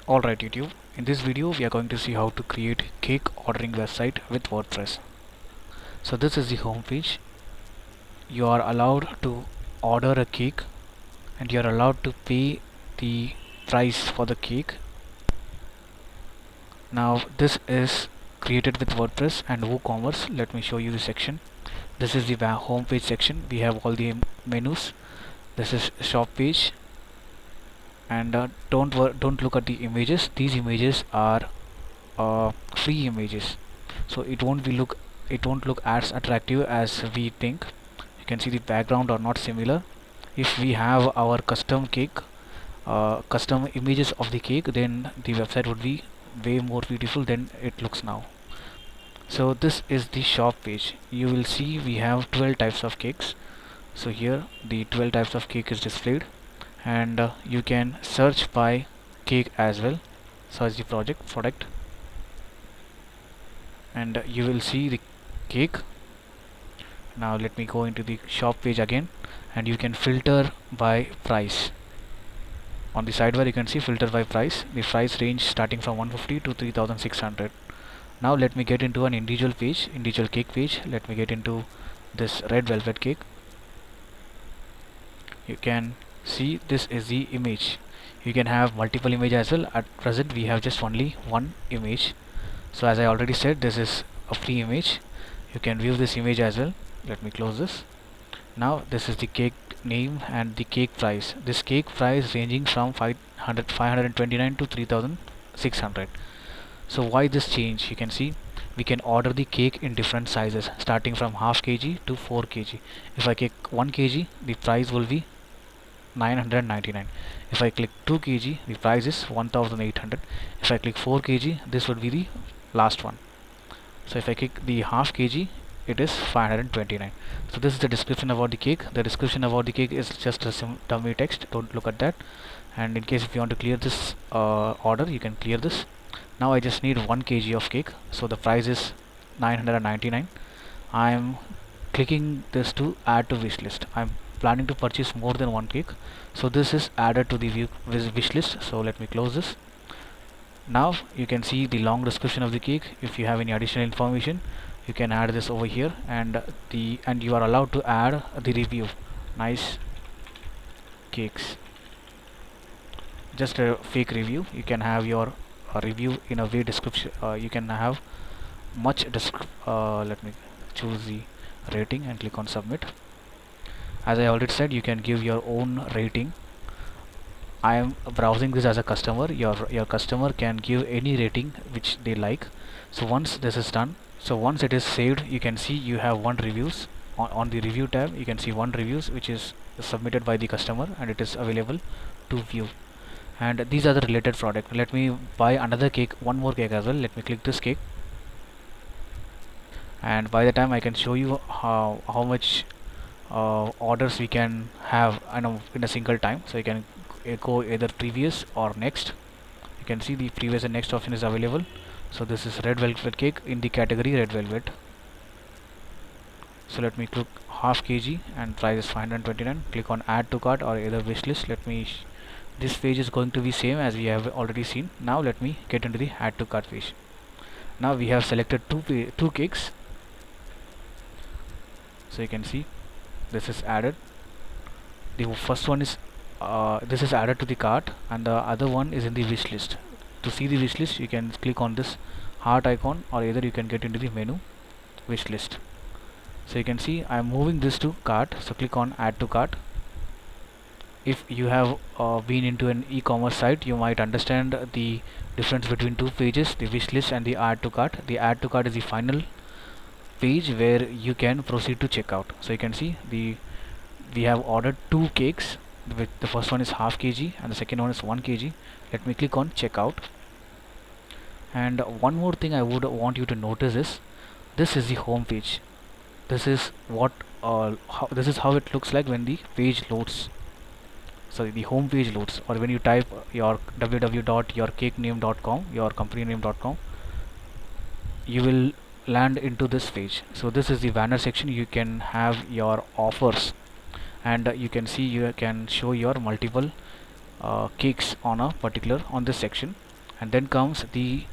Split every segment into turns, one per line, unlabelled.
Alright YouTube, in this video we are going to see how to create cake ordering website with WordPress. So this is the home page. You are allowed to order a cake and you are allowed to pay the price for the cake. Now this is created with WordPress and WooCommerce. Let me show you the section. This is the home page section. We have all the menus. This is shop page. And don't look at the images. These images are free images, so it won't look as attractive as we think. You can see the background are not similar. If we have our custom cake, custom images of the cake, then the website would be way more beautiful than it looks now. So this is the shop page. You will see we have 12 types of cakes. So here the 12 types of cake is displayed, and you can search by cake as well. Search the product, and you will see the cake. Now let me go into the shop page again, and you can filter by price. On the sidebar you can see filter by price. The price range starting from 150 to 3600. Now let me get into an individual cake page. Let me get into this red velvet cake. You can see this is the image. You can have multiple images as well. At present we have just only one image. So as I already said, this is a free image. You can view this image as well. Let me close this. Now this is the cake name and the cake price. This cake price ranging from 529 to 3600. So why this change? You can see we can order the cake in different sizes starting from half kg to 4 kg. If I click 1 kg, the price will be 999. If I click 2 kg, the price is 1800. If I click 4 kg, this would be the last one. So if I click the half kg, it is 529. So this is the description about the cake. The description about the cake is just a dummy text. Don't look at that. And in case if you want to clear this order, you can clear this. Now I just need 1 kg of cake, so the price is 999. I am clicking this to add to wish list. I'm planning to purchase more than 1 cake, so this is added to the wish list. So let me close this. Now you can see the long description of the cake. If you have any additional information, you can add this over here, and you are allowed to add the review. Nice cakes. Just a fake review. You can have your review in a way description. You can have much let me choose the rating and click on submit. As I already said, you can give your own rating. I am browsing this as a customer. Your customer can give any rating which they like. So once this is done, so once it is saved, you can see you have 1 reviews. On the review tab you can see 1 reviews which is submitted by the customer, and it is available to view. And these are the related product. Let me buy another cake, one more cake as well. Let me click this cake, and by the time I can show you how much orders we can have in a single time. So you can go either previous or next. You can see the previous and next option is available. So this is red velvet cake in the category red velvet. So let me click half kg and price is 529. Click on add to cart or either wish list. This page is going to be same as we have already seen. Now let me get into the add to cart page. Now we have selected two cakes. So you can see this is added. The first one is this is added to the cart, and the other one is in the wish list. To see the wish list, you can click on this heart icon, or either you can get into the menu wish list. So you can see I am moving this to cart. So click on add to cart. If you have been into an e-commerce site, you might understand the difference between two pages, the wish list and the add to cart. The add to cart is the final page where you can proceed to checkout. So you can see we have ordered 2 cakes. The first one is half kg and the second one is 1 kg. Let me click on checkout. And one more thing I would want you to notice is this is the home page. This is this is how it looks like when the page loads. So the home page loads, or when you type your www.yourcakename.com, your company name.com, you will land into this page. So this is the banner section. You can have your offers, and you can see you can show your multiple cakes on this section. And then comes the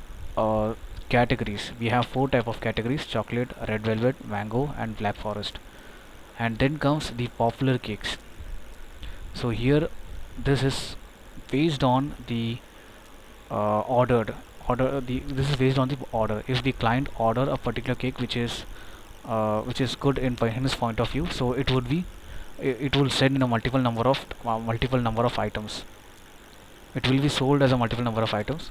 categories. We have 4 type of categories: chocolate, red velvet, mango and black forest. And then comes the popular cakes. So here this is based on the this is based on the order. If the client order a particular cake which is good in his point of view, so it will send in a multiple number of items. It will be sold as a multiple number of items.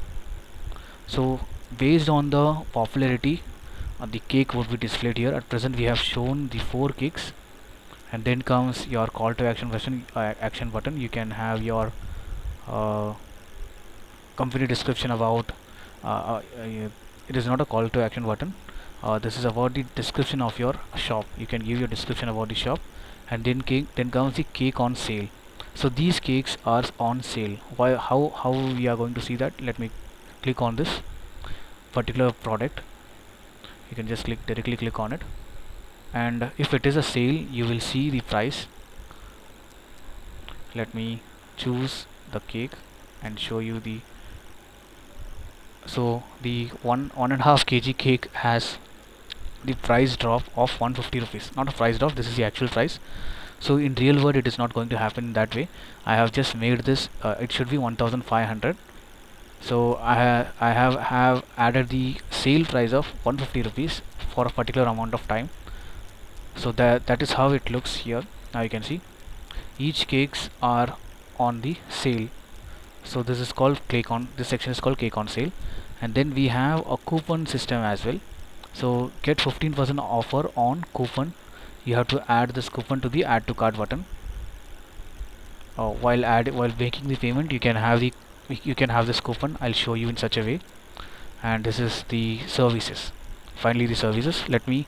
So based on the popularity, the cake would be displayed here. At present we have shown the 4 cakes. And then comes your call to action button. You can have your uh, company description about it is not a call to action button. This is about the description of your shop. You can give your description about the shop. And then comes the cake on sale. So these cakes are on sale. How we are going to see that? Let me click on this particular product. You can just directly click on it, and if it is a sale, you will see the price. Let me choose the cake and show you the the 1.5 kg cake has the price drop of 150 rupees. Not a price drop, this is the actual price. So in real world it is not going to happen that way. I have just made this it should be 1500. So I have added the sale price of 150 rupees for a particular amount of time. So that is how it looks here. Now you can see each cakes are on the sale. So this section is called cake on sale. And then we have a coupon system as well. So get 15% offer on coupon. You have to add this coupon to the add to cart button. While making the payment, you can have this coupon. I'll show you in such a way. And this is the services. Finally the services. Let me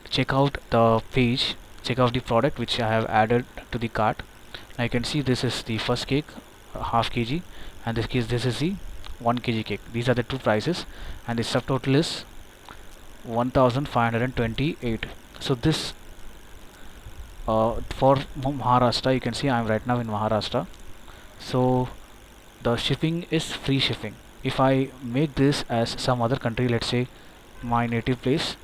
check out the page, check out the product which I have added to the cart. Now you can see this is the first cake, half kg, and this is the 1 kg cake. These are the two prices, and the subtotal is 1528. So this for Maharashtra, you can see I am right now in Maharashtra. So the shipping is free shipping. If I make this as some other country, let's say my native place,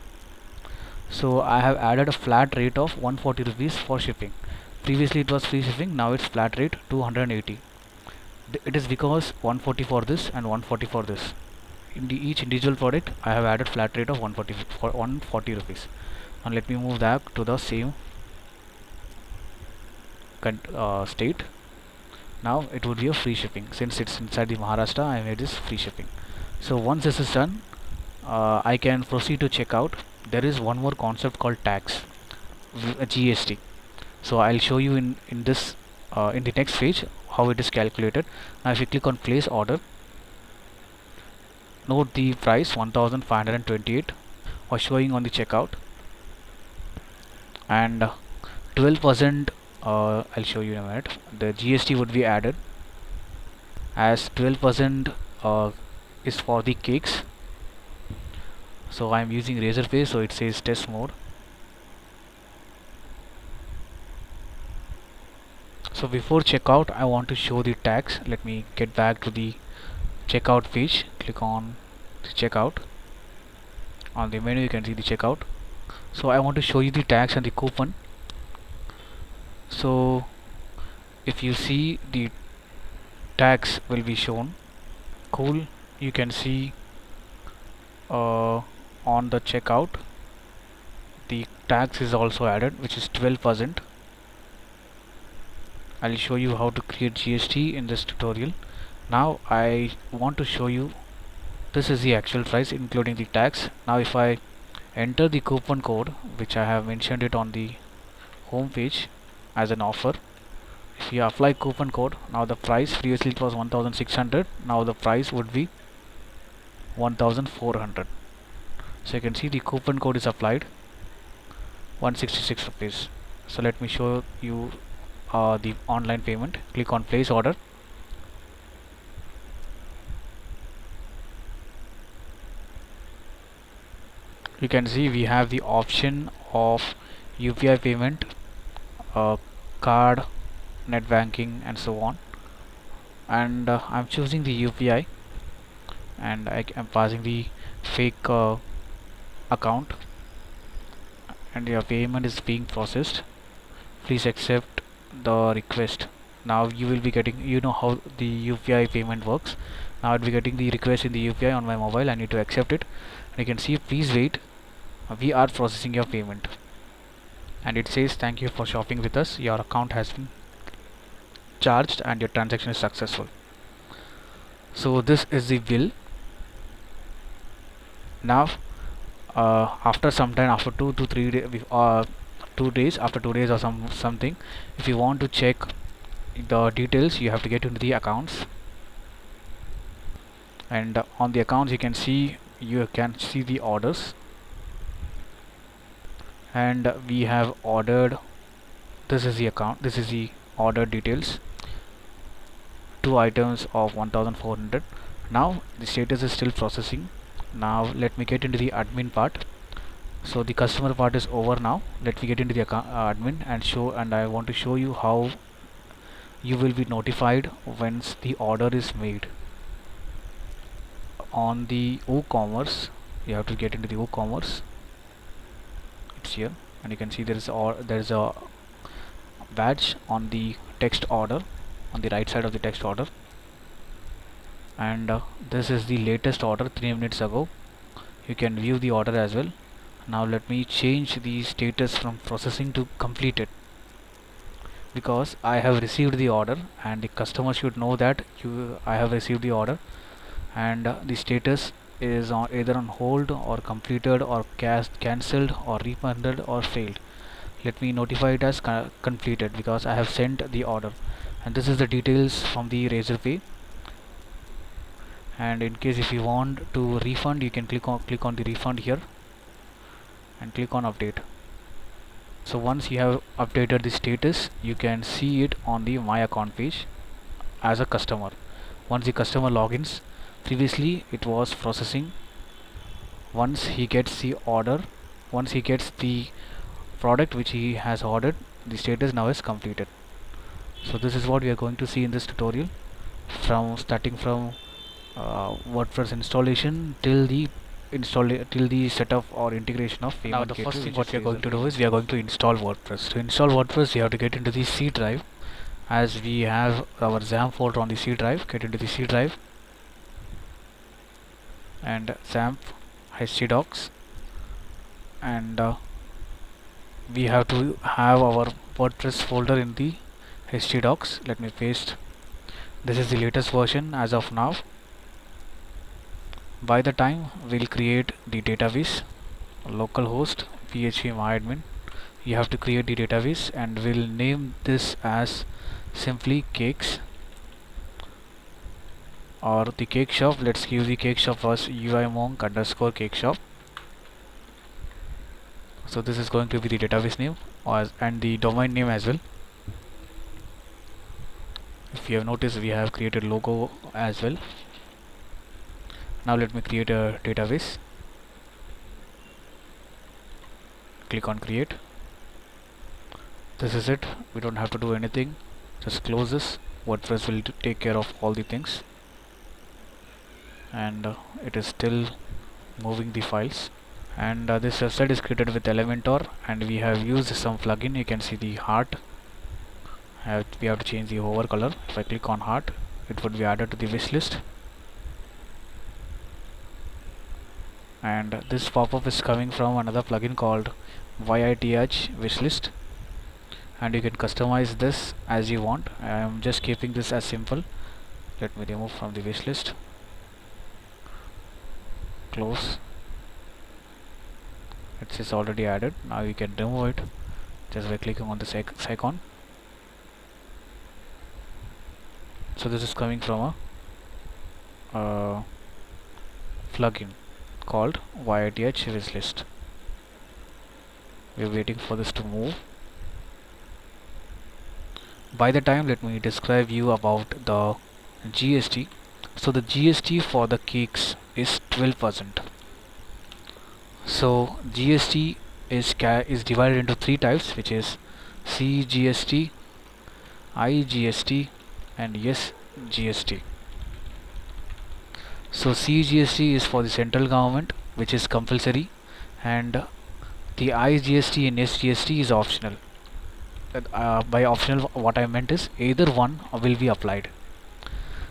so I have added a flat rate of 140 rupees for shipping. Previously it was free shipping, now it's flat rate 280. It is because 140 for this and 140 for this. In each individual product I have added flat rate of 140 rupees. And let me move back to the same state. Now it would be a free shipping. Since it's inside the Maharashtra, I made this free shipping. So once this is done, I can proceed to checkout. There is one more concept called tax, GST. So I'll show you in this in the next page how it is calculated. Now if you click on place order, note the price 1528 was showing on the checkout, and 12% I'll show you in a minute. The GST would be added as 12% is for the cakes. So I'm using Razorpay, so it says test mode. So before checkout, I want to show the tax. Let me get back to the checkout page. Click on the checkout. On the menu you can see the checkout. So I want to show you the tax and the coupon. So if you see, the tax will be shown. Cool. You can see on the checkout the tax is also added, which is 12%. I'll show you how to create GST in this tutorial. Now I want to show you, this is the actual price including the tax. Now if I enter the coupon code, which I have mentioned it on the home page as an offer, if you apply coupon code, now the price, previously it was 1600, now the price would be 1400. So you can see the coupon code is applied, 166 rupees. So let me show you the online payment. Click on place order. You can see we have the option of UPI payment, card, net banking and so on, and I'm choosing the UPI. and I am passing the fake account, and your payment is being processed. Please accept the request. Now you will be getting, you know how the UPI payment works. Now I'll be getting the request in the UPI on my mobile. I need to accept it, and you can see, please wait, we are processing your payment. And it says, thank you for shopping with us, your account has been charged and your transaction is successful. So this is the bill. Now after some time, after 2 days, after 2 days or something, if you want to check the details, you have to get into the accounts, and on the accounts you can see the orders, and we have ordered, this is the account, this is the order details, 2 items of 1400. Now the status is still processing. Now let me get into the admin part. So the customer part is over. Now let me get into the admin and I want to show you how you will be notified once the order is made. On the WooCommerce, you have to get into the WooCommerce. It's here, and you can see there is a badge on the text order, on the right side of the text order, and this is the latest order 3 minutes ago. You can view the order as well. Now let me change the status from processing to completed, because I have received the order, and the customer should know that I have received the order, and the status is either on hold or completed or cancelled or refunded or failed. Let me notify it as completed, because I have sent the order. And this is the details from the Razorpay. And in case if you want to refund, you can click on the refund here and click on update. So once you have updated the status, you can see it on the my account page as a customer. Once the customer logins, previously it was processing. Once he gets the order, once he gets the product which he has ordered, the status now is completed. So this is what we are going to see in this tutorial, starting from WordPress installation till the setup or integration of payment. Now the first thing what we are going to do is we are going to install WordPress. To install WordPress, you have to get into the C drive. As we have our XAMPP folder on the C drive, get into the C drive and XAMPP htdocs, and we have to have our WordPress folder in the htdocs. Let me paste. This is the latest version as of now. By the time we'll create the database, localhost php myadmin, you have to create the database, and we'll name this as simply cakes, or the cake shop. Let's give the cake shop as uimonk_cake shop. So this is going to be the database name and the domain name as well. If you have noticed, we have created logo as well. Now let me create a database. Click on create. This is it. We don't have to do anything. Just close this. WordPress will take care of all the things, and it is still moving the files. And this website is created with Elementor, and we have used some plugin. You can see the heart. We have to change the hover color. If I click on heart, it would be added to the wish list. And this pop-up is coming from another plugin called YITH wishlist, and you can customize this as you want. I am just keeping this as simple. Let me remove from the wishlist. Close. It is already added. Now you can remove it just by clicking on this icon. So this is coming from a plugin called YITH wishlist. We are waiting for this to move. By the time, let me describe you about the GST. So the GST for the cakes is 12%. So GST is divided into 3 types, which is CGST, IGST, and yes GST. So CGST is for the central government, which is compulsory, and the IGST and SGST is optional. By optional, what I meant is either one will be applied.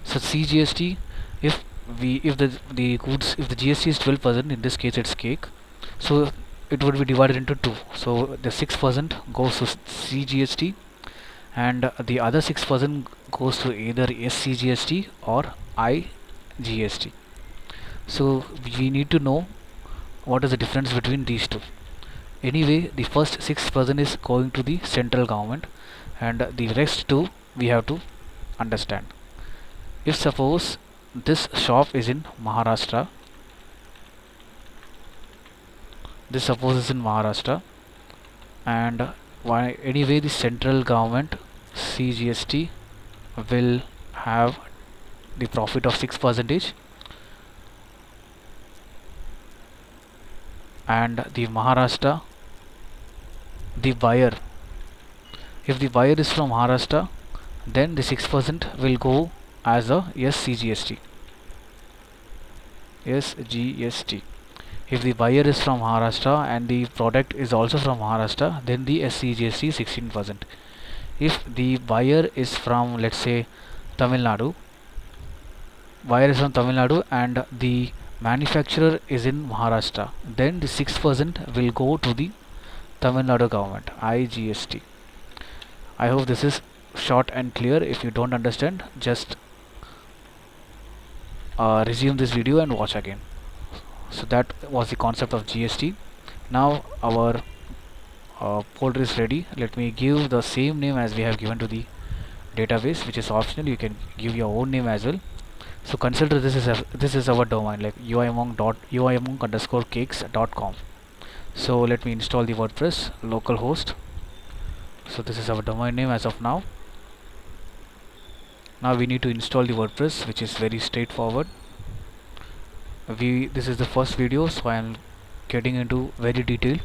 So CGST, if the goods, if the GST is 12%, in this case it's cake, so it would be divided into two. So the 6% goes to CGST, and the other 6% goes to either SCGST or IGST. So we need to know what is the difference between these two. Anyway, the first 6% is going to the central government, and the rest two we have to understand. If suppose this shop is in Maharashtra, and why anyway the central government CGST will have the profit of 6%, and the Maharashtra, the buyer, if the buyer is from Maharashtra, then the 6% will go as a SCGST. SGST. If the buyer is from Maharashtra and the product is also from Maharashtra, then the SCGST is 16%. If the buyer is from, let's say, Tamil Nadu, and the manufacturer is in Maharashtra, then the 6% will go to the Tamil Nadu government, IGST. I hope this is short and clear. If you don't understand, just resume this video and watch again. So that was the concept of GST. Now our folder is ready. Let me give the same name as we have given to the database, which is optional. You can give your own name as well. So consider this is our domain, like uimonk_cakes.com. So let me install the WordPress localhost. So this is our domain name as of now. Now we need to install the WordPress, which is very straightforward. This is the first video, so I am getting into very detail.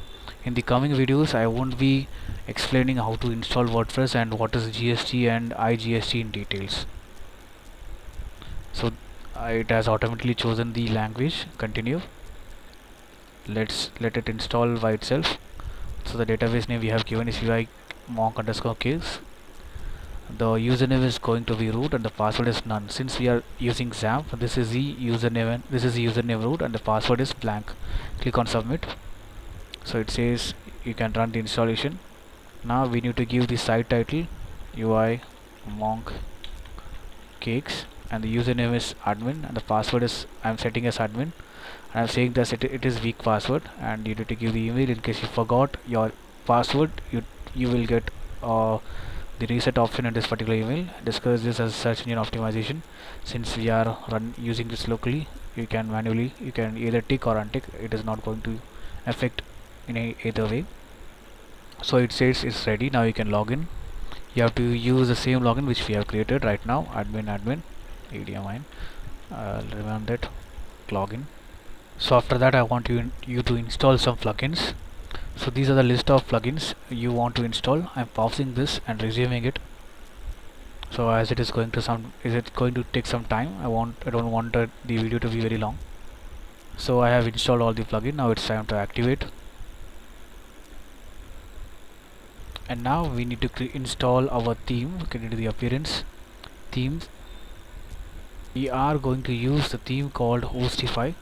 In the coming videos I won't be explaining how to install WordPress and what is GST and IGST in details. So it has automatically chosen the language. Continue. Let it install by itself. So the database name we have given is uimonk_cakes. The username is going to be root and the password is none. Since we are using XAMPP, this is the username root and the password is blank. Click on submit. So it says you can run the installation. Now we need to give the site title uimonk cakes, and the username is admin, and the password is I'm setting as admin, and I'm saying that it is weak password, and you need to give the email. In case you forgot your password, you will get the reset option in this particular email. Discuss this as search engine optimization. Since we are using this locally, you can either tick or untick. It is not going to affect in either way. So it says it's ready. Now you can log in. You have to use the same login which we have created right now, admin admin. Remember that login. So after that I want you to install some plugins. So these are the list of plugins you want to install. I'm pausing this and resuming it. So as it is going to take some time, I don't want the video to be very long. So I have installed all the plugin. Now it's time to activate. And now we need to install our theme. Get into the appearance, themes. We are going to use the theme called Woostify.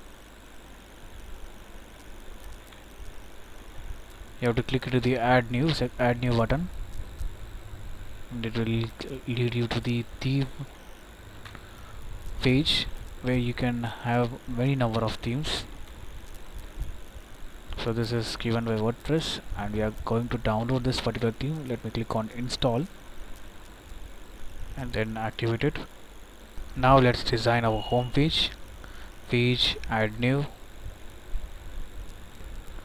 You have to click into the add new button, and it will lead you to the theme page where you can have many number of themes. So this is given by WordPress, and we are going to download this particular theme. Let me click on install and then activate it. Now let's design our home page. Add new,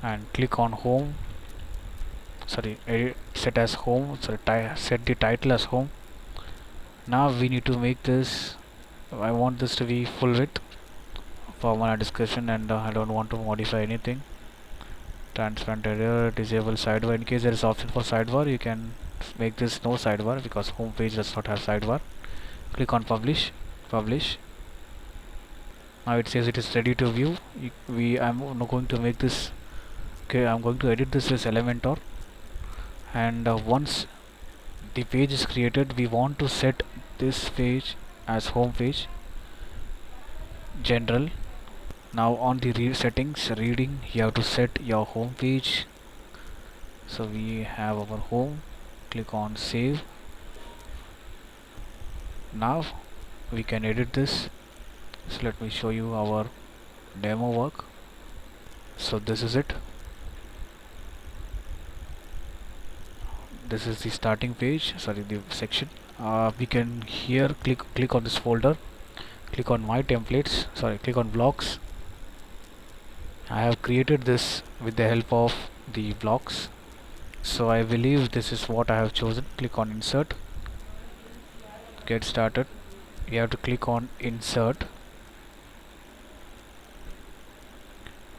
and click on home. Set as home. Set the title as home. Now we need to make this, I want this to be full width for my discussion, and I don't want to modify anything. Transparent area, disable sidebar. In case there is option for sidebar, you can make this no sidebar because home page does not have sidebar. Click on publish. Now Now it says it is ready to view. I'm not going to make this. Okay, I'm going to edit this as Elementor, and once the page is created, we want to set this page as home page, general. Now on the settings reading, you have to set your home page. So we have our home. Click on save. Now we can edit this. So let me show you our demo work. So this is it. This is the starting page, sorry, the section. We can here click on this folder, click on my templates, sorry, click on blocks. I have created this with the help of the blocks, so I believe this is what I have chosen. Click on insert, get started. You have to click on insert,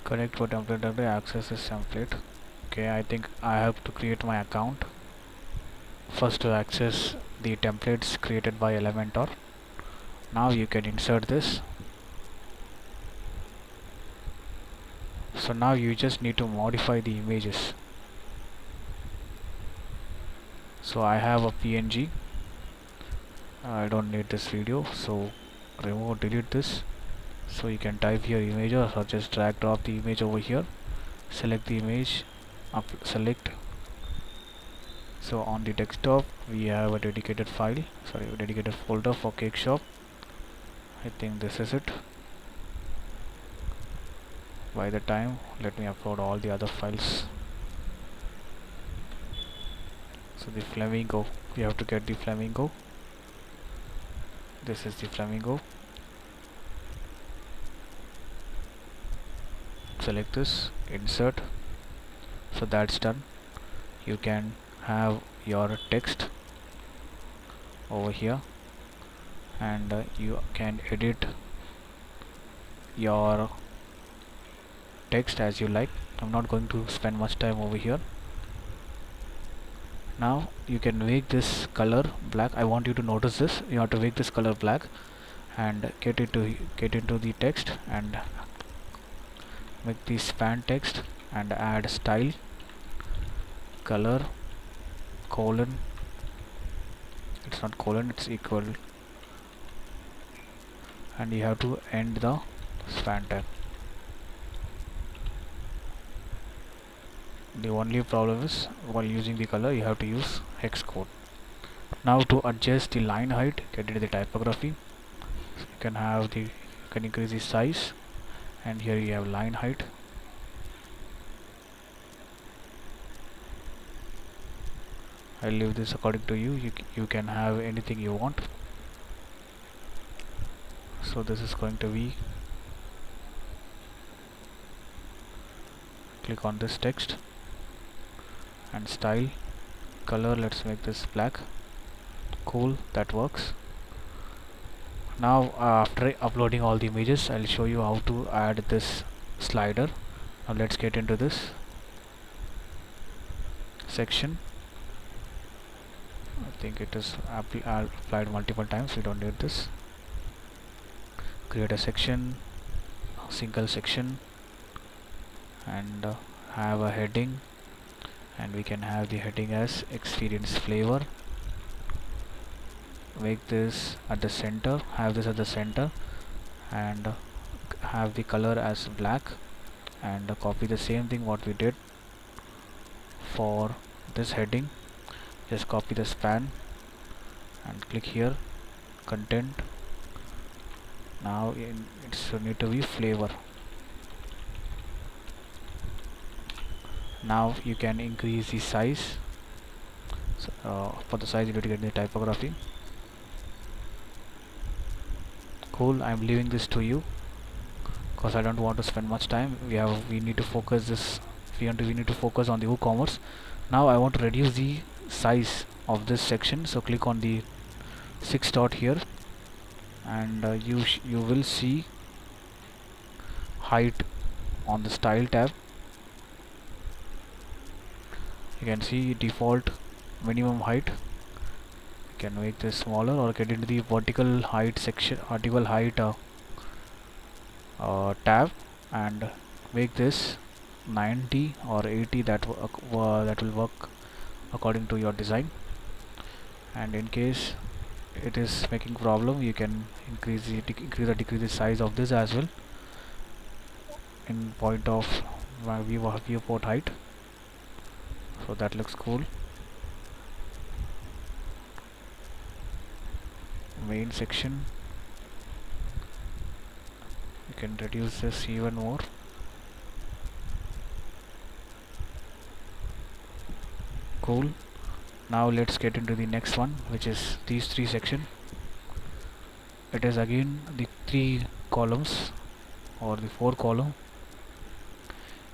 connect for template, access this template. Okay, I think I have to create my account first to access the templates created by Elementor. Now you can insert this. So now you just need to modify the images. So I have a PNG. I don't need this video, so delete this. So you can type here images or just drag drop the image over here. Select the image, select. So on the desktop we have a dedicated file, sorry, a dedicated folder for cake shop. I think this is it. By the time, let me upload all the other files. So the flamingo, we have to get the flamingo. This is the flamingo. Select this, insert. So that's done. You can have your text over here, and you can edit your text as you like. I'm not going to spend much time over here. Now you can make this color black. I want you to notice this. You have to make this color black and get into the text and make the span text and add style, color, colon. It's not colon, it's equal, and you have to end the span tag. The only problem is while using the color you have to use hex code. Now to adjust the line height, get into the typography. So you can increase the size, and here you have line height. I'll leave this according to you. You can have anything you want. So this is going to be, click on this text and style, color, let's make this black. Cool, that works. Now after uploading all the images, I'll show you how to add this slider. Now let's get into this section. I think it is applied multiple times, we don't need this. Create a section, single section, and have a heading, and we can have the heading as experience flavor. Make this at the center, have this at the center, and have the color as black, and copy the same thing what we did for this heading. Just copy the span and click here, content. Now it's need to be flavor. Now you can increase the size. So, for the size you need to get the typography. Cool, I'm leaving this to you because I don't want to spend much time. We need to focus this. We need to focus on the WooCommerce. Now I want to reduce the size of this section, so click on the 6 dot here, and you will see height on the style tab. You can see default minimum height. You can make this smaller or get into the vertical height section, vertical height tab and make this 90 or 80. That will work according to your design. And in case it is making problem, you can increase or decrease the size of this as well in point of viewport height. So that looks cool. Main section, you can reduce this even more. Cool. Now let's get into the next one, which is these three sections. It is again the 3 columns or the 4 column.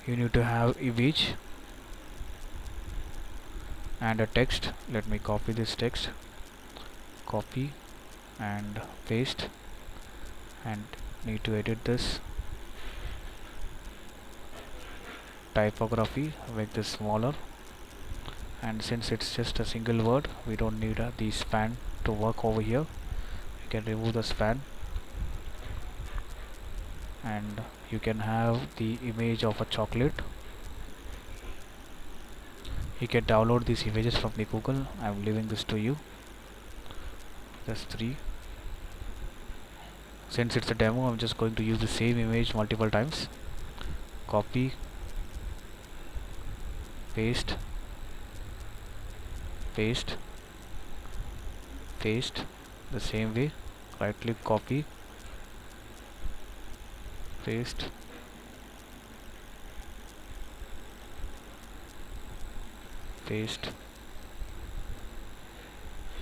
You need to have image and a text. Let me copy this text, copy and paste, and need to edit this typography, make this smaller. And since it's just a single word, we don't need the span to work over here. You can remove the span, and you can have the image of a chocolate. You can download these images from the Google. I'm leaving this to you. There's 3. Since it's a demo, I'm just going to use the same image multiple times. Copy, paste, paste, paste. The same way, right click, copy, paste, paste,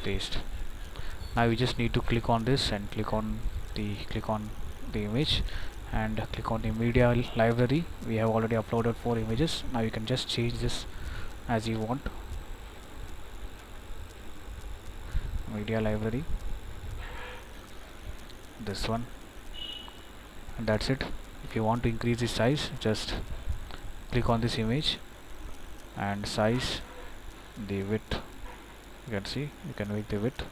paste. Now we just need to click on this and click on the image and click on the media library. We have already uploaded 4 images. Now you can just change this as you want. Media library, this one, and that's it. If you want to increase the size, just click on this image and size the width. You can see you can make the width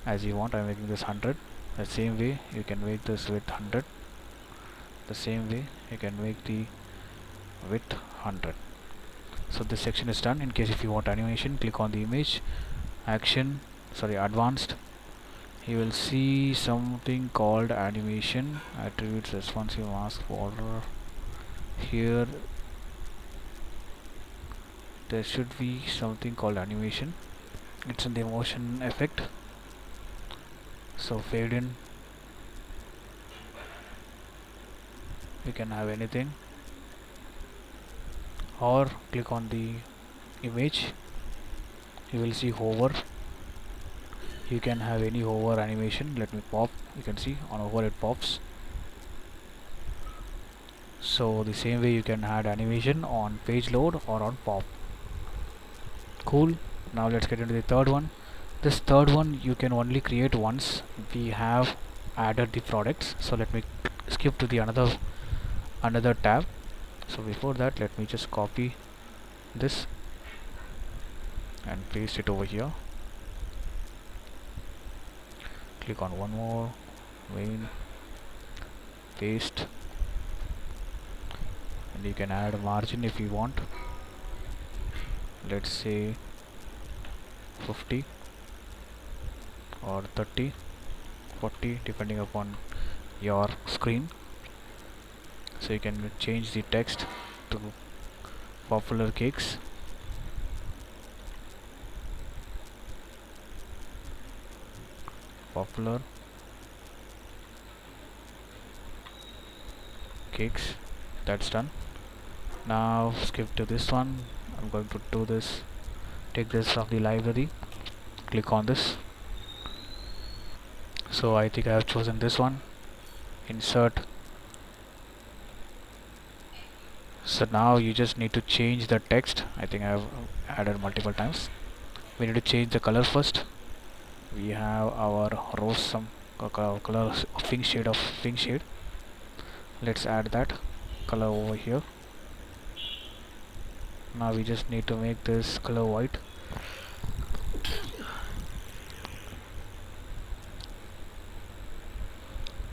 as you want. I'm making this 100. The same way you can make this width 100. The same way you can make the width 100. So this section is done. In case if you want animation, click on the image, advanced. You will see something called animation, attributes, responsive, mask, border. Here there should be something called animation. It's in the motion effect. So fade in, you can have anything, or click on the image, you will see hover. You can have any hover animation. Let me pop. You can see on hover it pops. So the same way you can add animation on page load or on pop. Cool. Now let's get into the third one. This third one you can only create once we have added the products. So let me skip to the another tab. So before that, let me just copy this and paste it over here. Click on one more, main, paste, and you can add a margin if you want. Let's say 50 or 30, 40, depending upon your screen. So you can change the text to popular cakes. Popular cakes. That's done. Now skip to this one. I'm going to do this. Take this from the library. Click on this. So I think I have chosen this one. Insert. So now you just need to change the text. I think I have added multiple times. We need to change the color first. We have our rose, some color pink shade. Let's add that color over here. Now we just need to make this color white.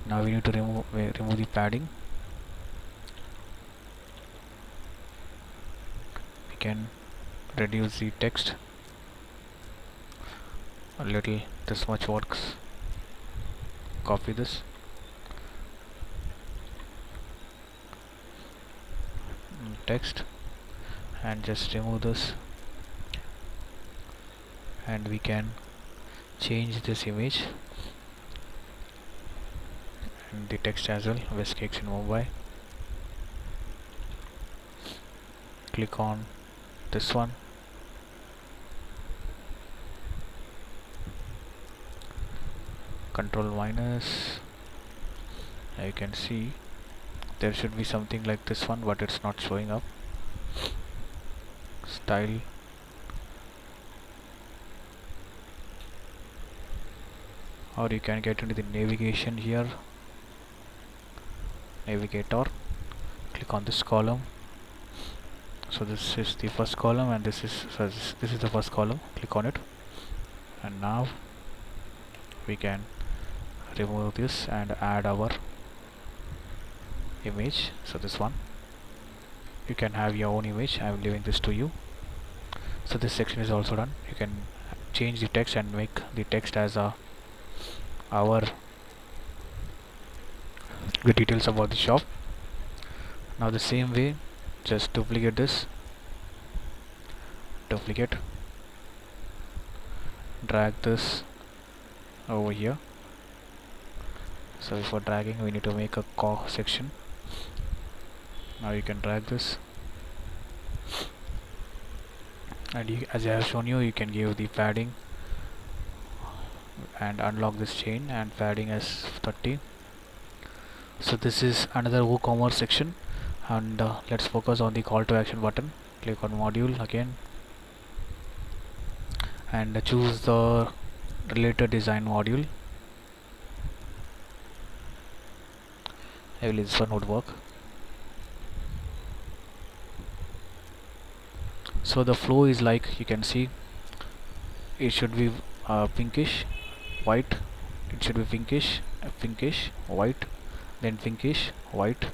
Now we need to remove the padding. We can reduce the text a little. This much works. Copy this. Text, and just remove this, and we can change this image and the text as well. West Cakes in Mumbai. Click on this one. Control minus. Now you can see there should be something like this one, but it's not showing up. Style. Or you can get into the navigation here. Navigator. Click on this column. So this is the first column, and this is the first column. Click on it, and now we can remove this and add our image. So this one, you can have your own image. I am leaving this to you. So this section is also done. You can change the text and make the text as the details about the shop. Now the same way, just duplicate this, drag this over here. So for dragging, we need to make a section. Now you can drag this, and as I have shown you, you can give the padding and unlock this chain and padding as 30. So this is another WooCommerce section, and let's focus on the call to action button. Click on module again and choose the related design module. I believe this one would work. So the flow is like, you can see, it should be pinkish white, it should be pinkish white, then pinkish white.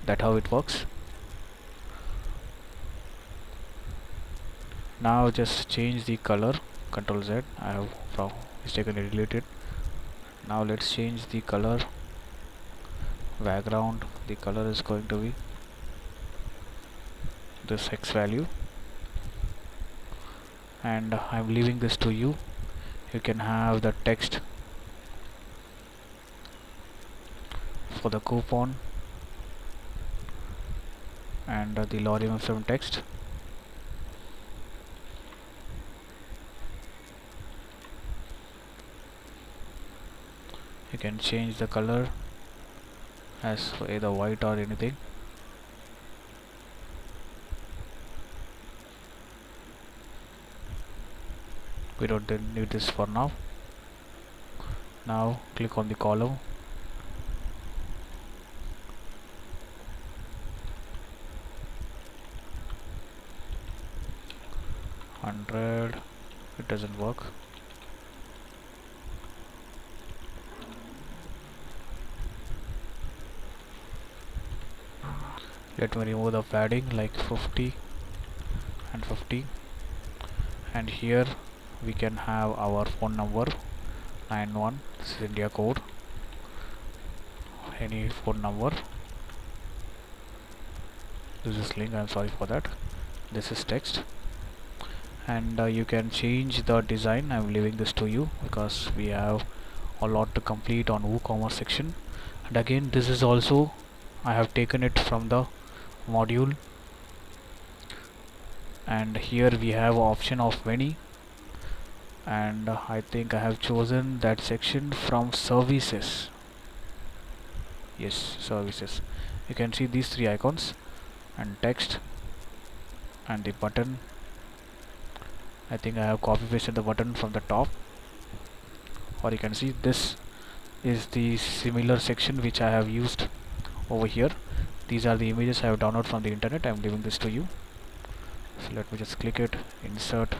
That's how it works. Now just change the color. Control Z. I have mistakenly deleted. Now let's change the color. Background, the color is going to be this X value, and I'm leaving this to you. You can have the text for the coupon and the lorem ipsum text. You can change the color as either white or anything. We don't need this for now. Now click on the column, $100. It doesn't work. Let me remove the padding, like 50 and 50, and here we can have our phone number 91. This is India code. Any phone number. This is link. I'm sorry for that. This is text, and you can change the design. I'm leaving this to you because we have a lot to complete on WooCommerce section. And again, this is also, I have taken it from the module, and here we have option of many, and I think I have chosen that section from services. Yes, services. You can see these three icons and text and the button. I think I have copy pasted the button from the top, or you can see this is the similar section which I have used over here. These are the images I have downloaded from the internet. I am leaving this to you. So let me just click it, insert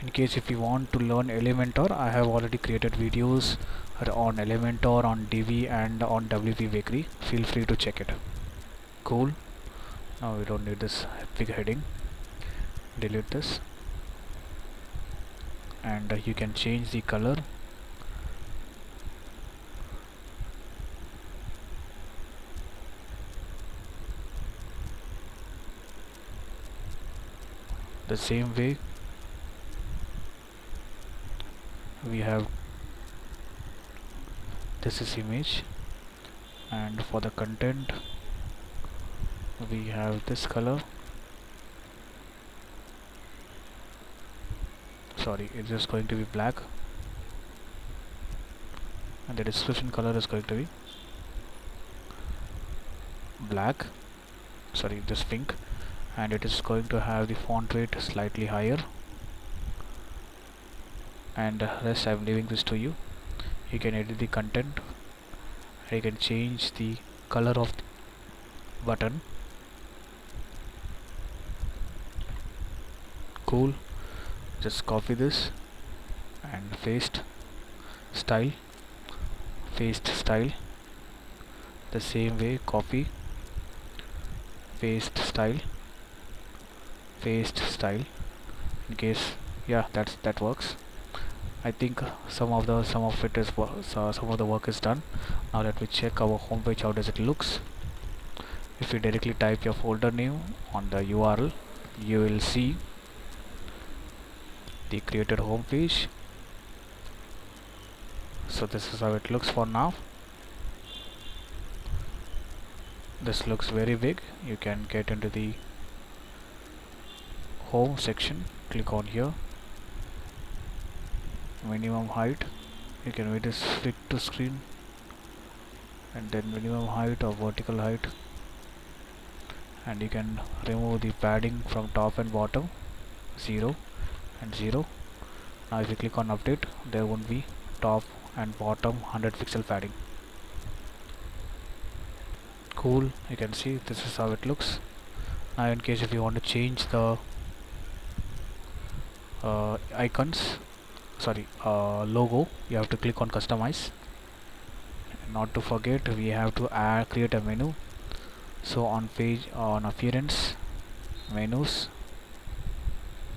In case if you want to learn Elementor, I have already created videos on Elementor, on DV and on WP Bakery. Feel free to check it. Cool. Now we don't need this big heading. Delete this. And you can change the color. The same way we have this is image, and for the content we have this color. Sorry, it's just going to be black, and the description color is going to be black, sorry, this pink, and it is going to have the font weight slightly higher, and rest I'm leaving this to you. You can edit the content, and you can change the color of the button. Cool. Just copy this and paste style, the same way copy, paste style, in case, yeah, that works. I think some of the work is done. Now let me check our homepage. How does it looks? If you directly type your folder name on the URL, you will see the created home page. So this is how it looks for now. This looks very big. You can get into the home section, click on here, minimum height, you can make this fit to screen, and then minimum height or vertical height, and you can remove the padding from top and bottom, 0 and 0. Now if you click on update, there won't be top and bottom 100 pixel padding. Cool, you can see this is how it looks. Now in case if you want to change the logo, you have to click on customize. Not to forget, we have to create a menu. So on appearance, menus,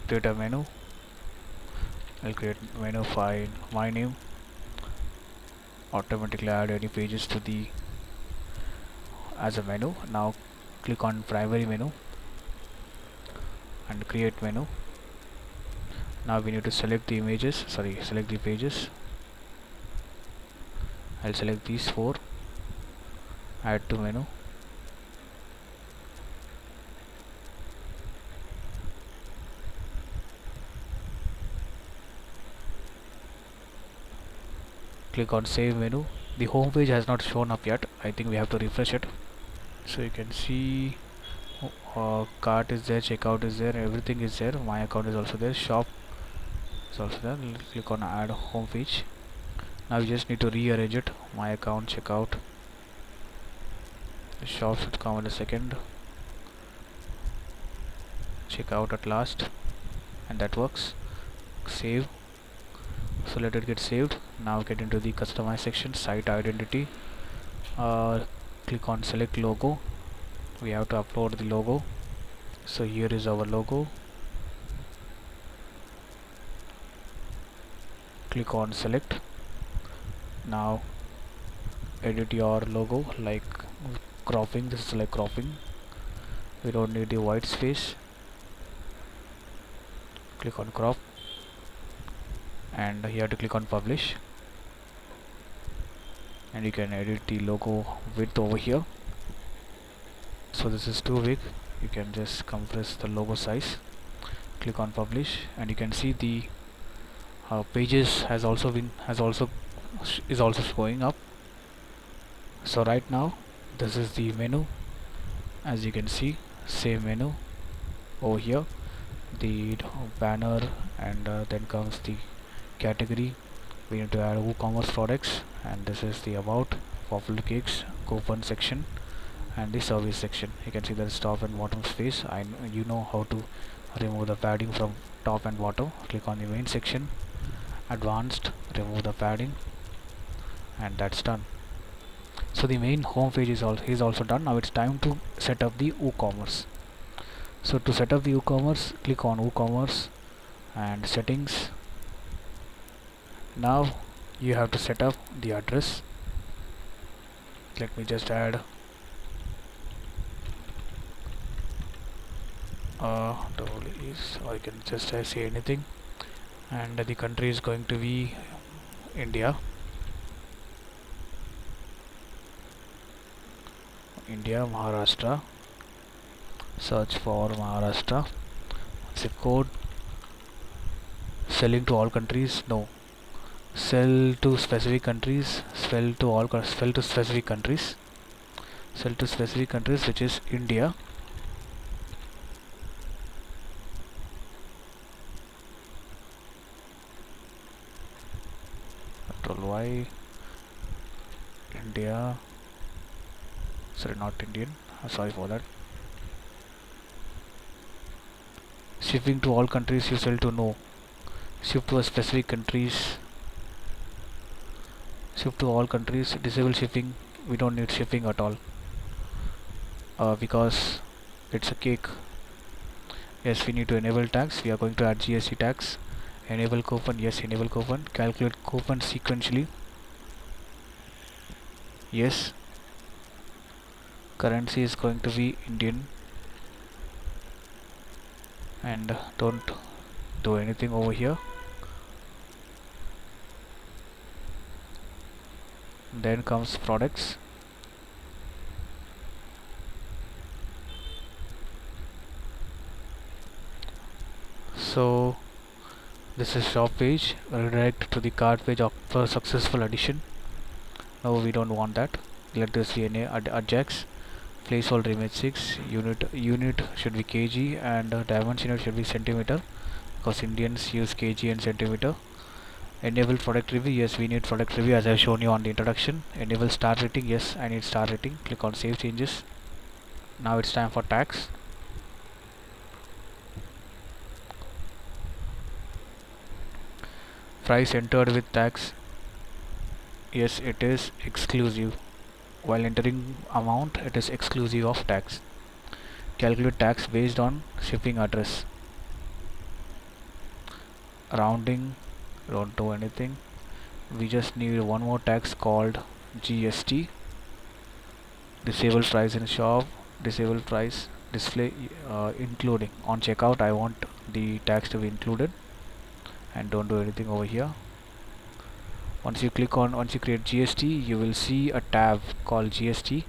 create a menu. I'll create menu file, my name, automatically add any pages to the as a menu. Now click on primary menu and create menu. Now we need to select the pages. I'll select these 4, add to menu, click on save menu. The home page has not shown up yet. I think we have to refresh it. So you can see cart is there, checkout is there, everything is there, my account is also there, shop is also there. Click on add home page. Now you just need to rearrange it. My account, checkout, the shop should come in a second, checkout at last, and that works. Save. So let it get saved. Now get into the customize section, site identity, click on select logo. We have to upload the logo. So here is our logo. Click on select. Now edit your logo, like cropping. This is like cropping. We don't need the white space. Click on crop, and you have to click on publish, and you can edit the logo width over here. So this is too big, you can just compress the logo size. Click on publish, and you can see the pages is also showing up. So right now this is the menu. As you can see, same menu over here, the banner, and then comes the category. We need to add WooCommerce products, and this is the about, popular cakes, coupon section, and the service section. You can see there is top and bottom space. You know how to remove the padding from top and bottom, click on the main section, advanced, remove the padding, and that's done. So the main home page is also done. Now it's time to set up the WooCommerce. So to set up the WooCommerce, click on WooCommerce and settings. Now you have to set up the address. Let me just add or I can just say anything, and the country is going to be India. Maharashtra. Search for Maharashtra. Zip code. Selling to all countries? No. Sell to specific countries. Sell to specific countries. Sell to specific countries, which is India. Control Y. India. Sorry, not Indian. Sorry for that. Shipping to all countries, you sell to no. Ship to a specific countries. Ship to all countries. Disable shipping. We don't need shipping at all, because it's a cake. Yes, we need to enable tax. We are going to add GST tax. Enable coupon. Yes, enable coupon. Calculate coupon sequentially. Yes. Currency is going to be Indian, and don't do anything over here. Then comes products. So this is shop page. Redirect to the cart page for successful addition. No, we don't want that. Let this be an Ajax. Placeholder image 6. Unit should be kg, and dimension unit should be centimeter, because Indians use kg and centimeter. Enable product review. Yes, we need product review, as I have shown you on the introduction. Enable star rating. Yes, I need star rating. Click on save changes. Now it's time for tax. Price entered with tax. Yes, it is exclusive. While entering amount, it is exclusive of tax. Calculate tax based on shipping address. Rounding, don't do anything. We just need one more tax called GST. Disable price in shop. Disable price display, including on checkout. I want the tax to be included, and don't do anything over here. Once you create GST, you will see a tab called GST.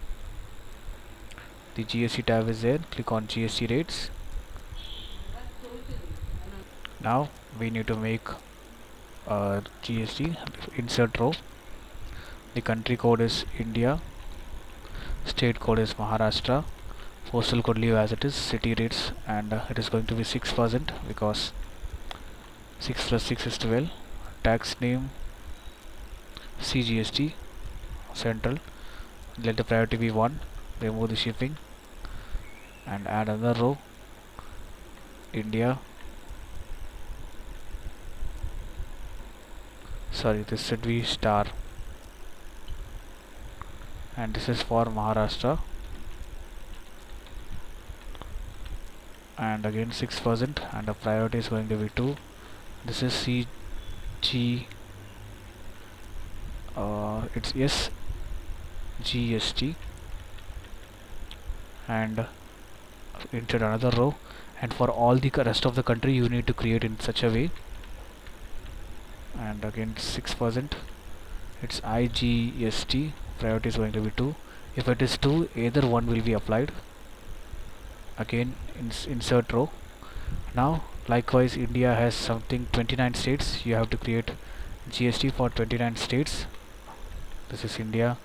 The GST tab is there. Click on GST rates. Now we need to make GST. Insert row. The country code is India. State code is Maharashtra. Postal code leave as it is. City rates, and it is going to be 6%, because 6 plus 6 is 12. Tax name CGST central. Let the priority be 1. Remove the shipping and add another row. India. Sorry, this should be star, and this is for Maharashtra, and again 6%, and the priority is going to be 2. This is CG, it's yes GST, and insert another row. And for all the rest of the country, you need to create in such a way. And again 6%, it's IGST. Priority is going to be 2. If it is 2, either one will be applied. Again insert row. Now likewise, India has something 29 states. You have to create GST for 29 states. This is India,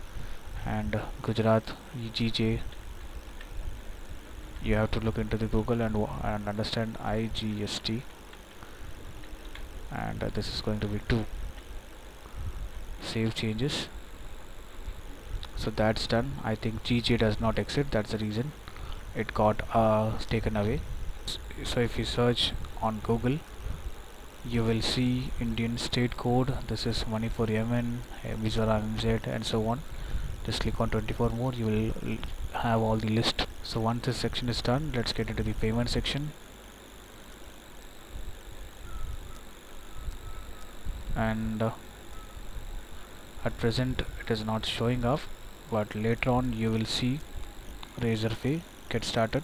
and Gujarat, GJ. You have to look into the Google and understand IGST, and this is going to be 2. Save changes. So that's done. I think GJ does not exist. That's the reason it got taken away. So if you search on Google, you will see Indian state code. This is Manipur, Yemen, Mizoram, MZ, and so on. Just click on 24 more. You will have all the list. So once this section is done, let's get into the payment section. And at present it is not showing up, but later on you will see Razorpay. Get started.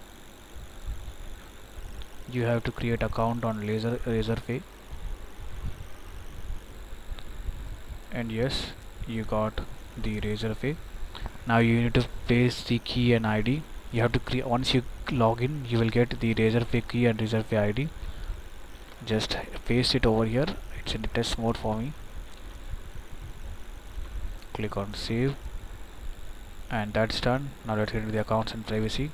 You have to create account on Razorpay, and yes, you got the Razorpay. Now you need to paste the key and ID. You have to create, once you log in, you will get the Razorpay key and Razorpay ID. Just paste it over here. It's in the test mode for me. Click on save, and that's done. Now let's get into the accounts and privacy.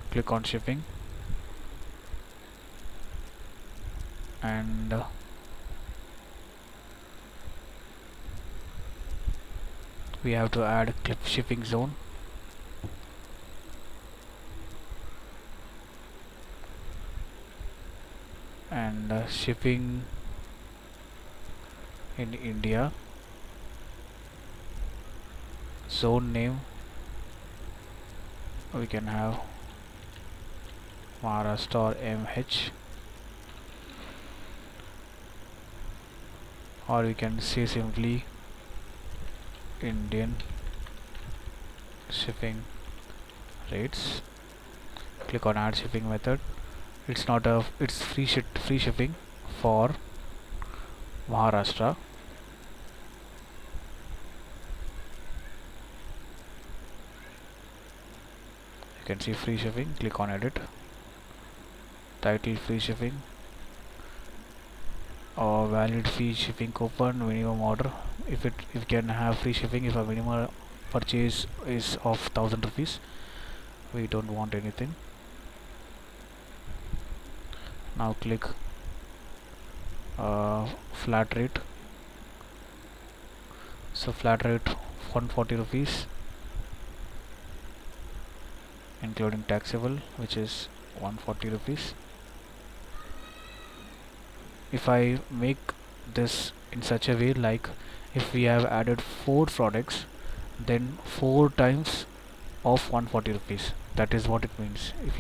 Click on shipping, and we have to add clip shipping zone. And shipping in India, zone name we can have Maharashtra or MH, or we can say simply Indian shipping rates. Click on add shipping method. It's free shipping for Maharashtra. You can see free shipping. Click on edit. Title free shipping, or valid free shipping coupon, minimum order. If you can have free shipping if a minimum purchase is of 1000 rupees. We don't want anything. Now click flat rate. So flat rate 140 rupees including taxable, which is 140 rupees. If I make this in such a way, like if we have added 4 products, then 4 times of 140 rupees. That is what it means. If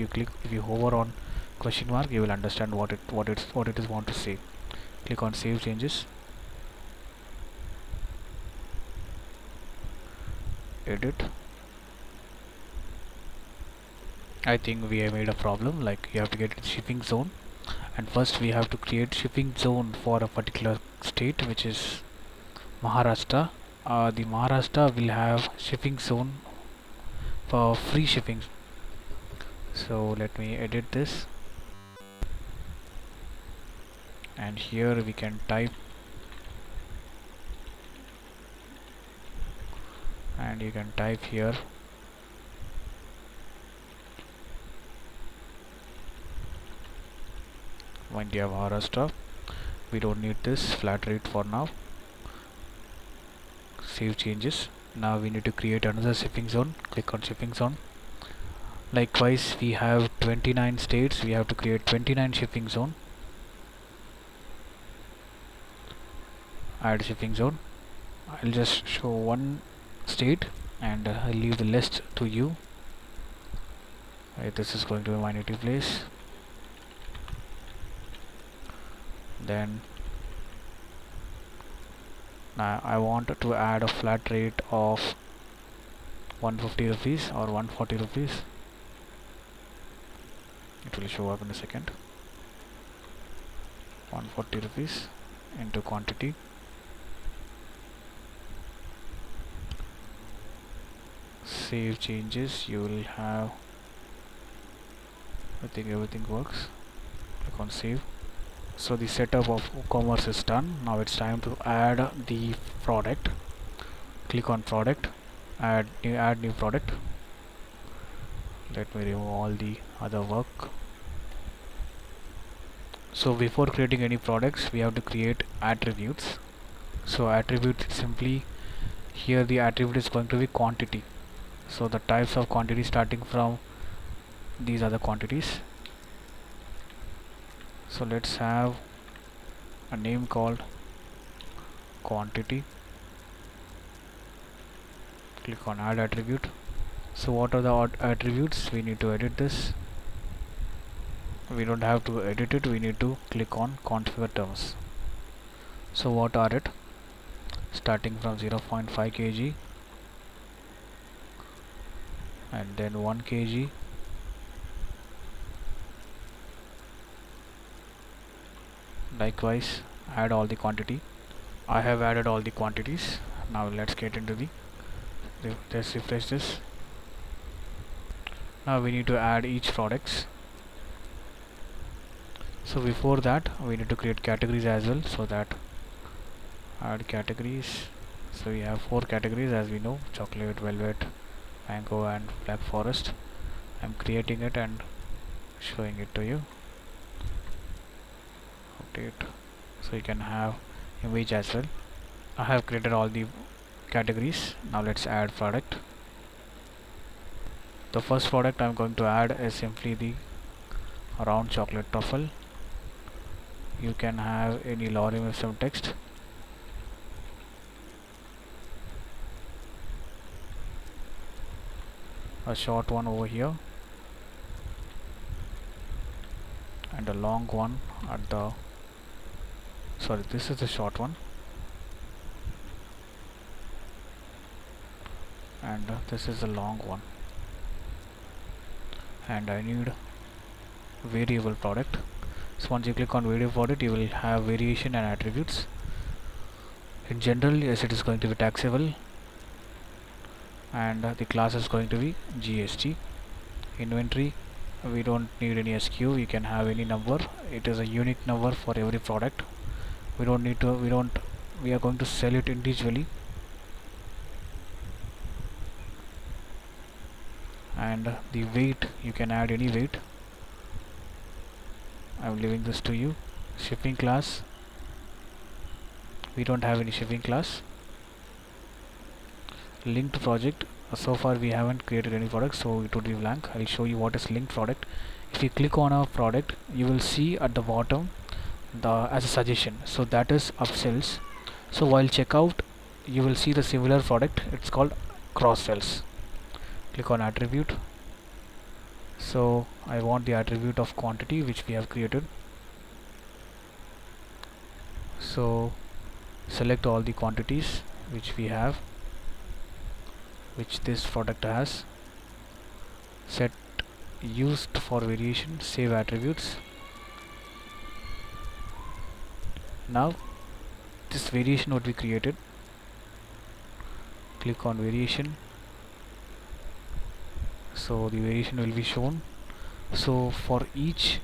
you hover on question mark, you will understand what it is want to say. Click on save changes, edit. I think we have made a problem. Like, you have to get shipping zone, and first we have to create shipping zone for a particular state, which is Maharashtra. The Maharashtra will have shipping zone for free shipping. So let me edit this, and here we can type, and you can type here India Maharashtra. We don't need this flat rate for now. Save changes. Now we need to create another shipping zone. Click on shipping zone. Likewise, we have 29 states. We have to create 29 shipping zone. Add shipping zone. I'll just show one state, and I'll leave the list to you. This is going to be my native place. Then now I want to add a flat rate of 150 rupees or 140 rupees. It will show up in a second. 140 rupees into quantity. Save changes. You will have, I think everything works. Click on save. So the setup of WooCommerce is done. Now it's time to add the product. Click on product, add new product. Let me remove all the other work. So before creating any products, we have to create attributes. So attribute, simply here the attribute is going to be quantity. So the types of quantity starting from these are the quantities. So let's have a name called quantity. Click on add attribute. So what are the attributes? We need to edit this. We don't have to edit it, we need to click on configure terms. So what are it? Starting from 0.5 kg and then 1 kg, likewise add all the quantity. I have added all the quantities. Now let's get into the let's refresh this. Now we need to add each products. So before that we need to create categories as well, so that add categories. So we have 4 categories as we know: chocolate, velvet, mango and black forest. I'm creating it and showing it to you. Update, so you can have image as well. I have created all the categories. Now let's add product. The first product I'm going to add is simply the round chocolate truffle. You can have any lorem with some text. A short one over here and a long one at the sorry, this is the short one, and this is the long one. And I need variable product. So once you click on variable product, you will have variation and attributes. In general, yes, it is going to be taxable, and the class is going to be GST. Inventory, we don't need any SQ, you can have any number. It is a unique number for every product. We are going to sell it individually. And the weight, you can add any weight. I'm leaving this to you. Shipping class, we don't have any shipping class. Linked project, so far we haven't created any product, so it would be blank. I'll show you what is linked product. If you click on a product, you will see at the bottom as a suggestion, so that is upsells. So while checkout, you will see the similar product, it's called cross sells. Click on attribute. So I want the attribute of quantity which we have created. So select all the quantities which we have, which this product has. Set used for variation, save attributes. Now this variation would be created. Click on variation. So the variation will be shown. So for each,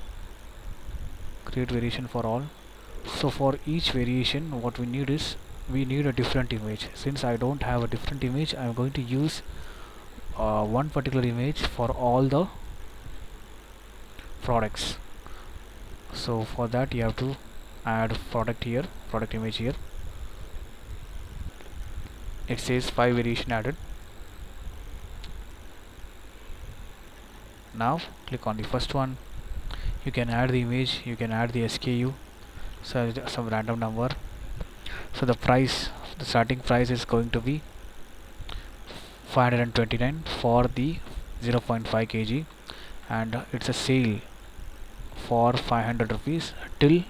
create variation for all. So for each variation, what we need is, we need a different image. Since I don't have a different image, I'm going to use one particular image for all the products. So for that you have to add product here, product image here. It says 5 variation added. Now click on the first one. You can add the image, you can add the SKU, so some random number. So the price, the starting price is going to be 529 for the 0.5 kg, and it's a sale for 500 rupees till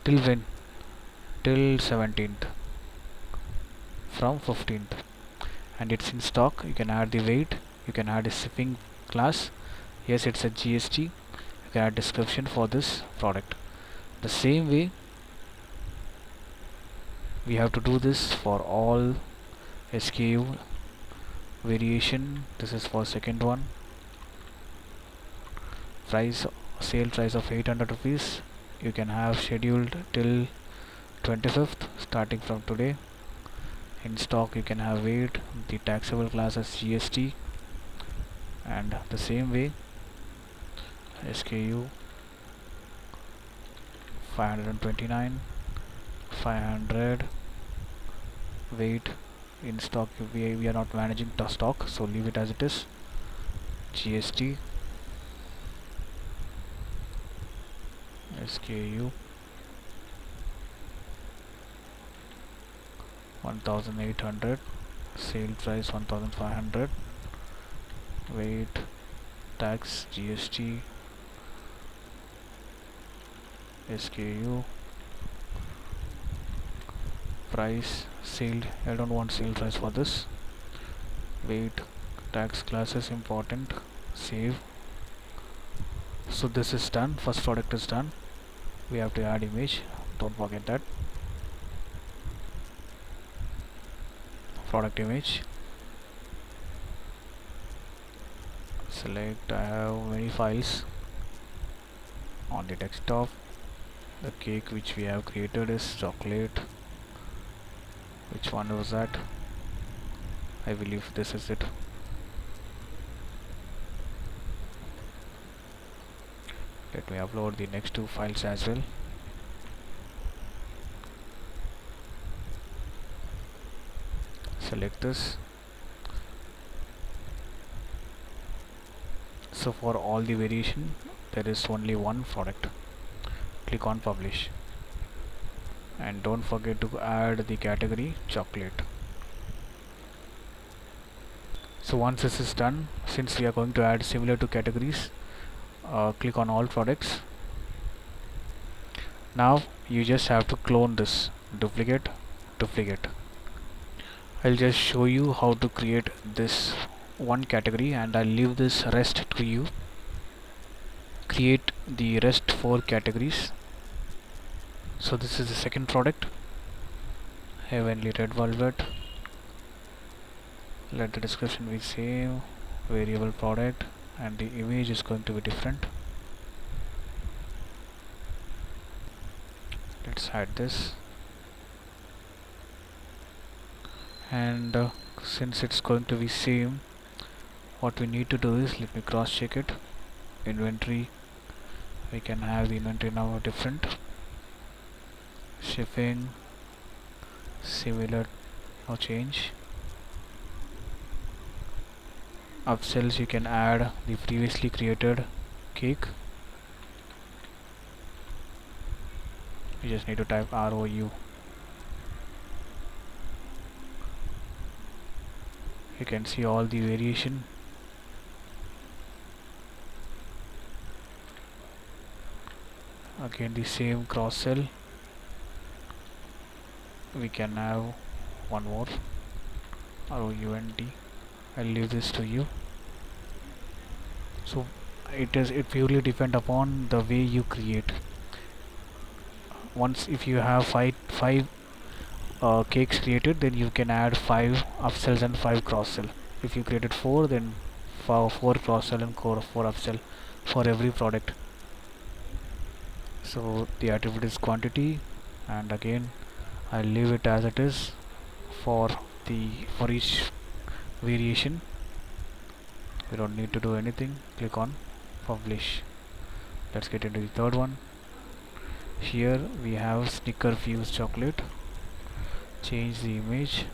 when? Till 17th, from 15th, and it's in stock. You can add the weight, you can add a shipping class. Yes, it's a GST. You can add description for this product. The same way we have to do this for all SKU. Variation, this is for second one. Price, sale price of 800 rupees. you can have scheduled till 25th starting from today. In stock you can have weight, the taxable class as GST, and the same way SKU 529, 500 weight. In stock we are not managing the stock, so leave it as it is. GST SKU 1800, sale price 1500, weight, tax, GST, SKU, price, sale. I don't want sale price for this. Weight, tax classes important. Save. So this is done. First product is done. We have to add image. Don't forget that. Product image. Select. I have many files on the desktop. The cake which we have created is chocolate. Which one was that? I believe this is it. Let me upload the next two files as well. Select this. So for all the variation there is only one product. Click on publish, and don't forget to add the category chocolate. So once this is done, since we are going to add similar to categories, click on all products. Now you just have to clone this, duplicate. I'll just show you how to create this one category, and I'll leave this rest to you. Create the rest 4 categories. So this is the second product, Heavenly Red Velvet. Let the description be same, variable product, and the image is going to be different. Let's hide this, and since it's going to be same, what we need to do is, let me cross check it. Inventory, we can have the inventory now different. Shipping, similar, no change. Upsells, you can add the previously created cake. You just need to type ROU. You can see all the variation. Again the same cross sell. We can have one more, ROUND. I'll leave this to you. So it purely depend upon the way you create. Once if you have five cakes created, then you can add 5 upsells and 5 cross sell. If you created 4, then 4 cross sell and 4 upsell for every product. So the attribute is quantity, and again I'll leave it as it is for each variation. We don't need to do anything. Click on publish. Let's get into the third one. Here we have Snicker Fuse chocolate. Change the image.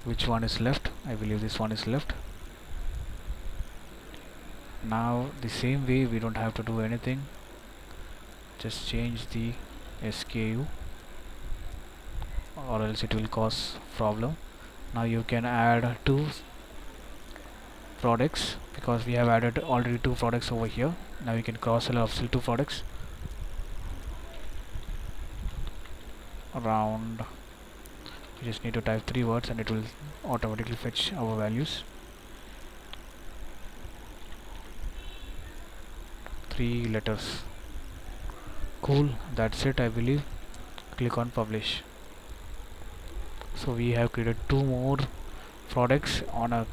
Which one is left? I believe this one is left. Now the same way, we don't have to do anything. Just change the SKU, or else it will cause problem. Now you can add 2 products, because we have added already 2 products over here. Now you can cross sell or upsell 2 products. Around, you just need to type 3 words and it will automatically fetch our values. 3 letters. Cool, that's it I believe. Click on publish. So we have created 2 more products on a